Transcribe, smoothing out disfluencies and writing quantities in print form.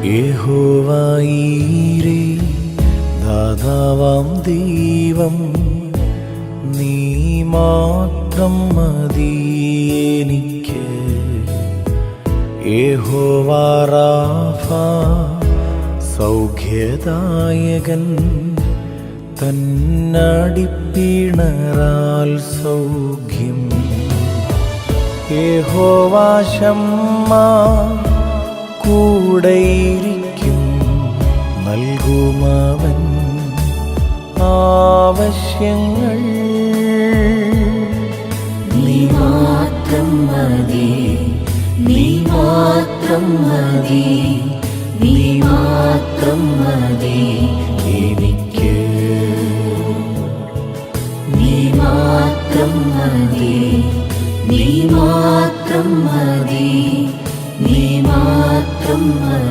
യഹോവയീരേ ദാതാവാം ദൈവം, നീ മാത്രം മതി എനിക്ക്. യഹോവ റാഫ സൗഖ്യദായകൻ, തന്നടിപ്പിണറാൽ സൗഖ്യം. യഹോവ ശമ്മാ കൂടെയിരിക്കും, നൽകുമവൻ ആവശ്യങ്ങൾ. നീ മാത്രം മതി, നീ മാത്രം മതി, നീ മാത്രം മതി എനിക്ക്. നീ മാത്രം മതി, നീ മാത്രം മതി, നീ മാത്രം മതി.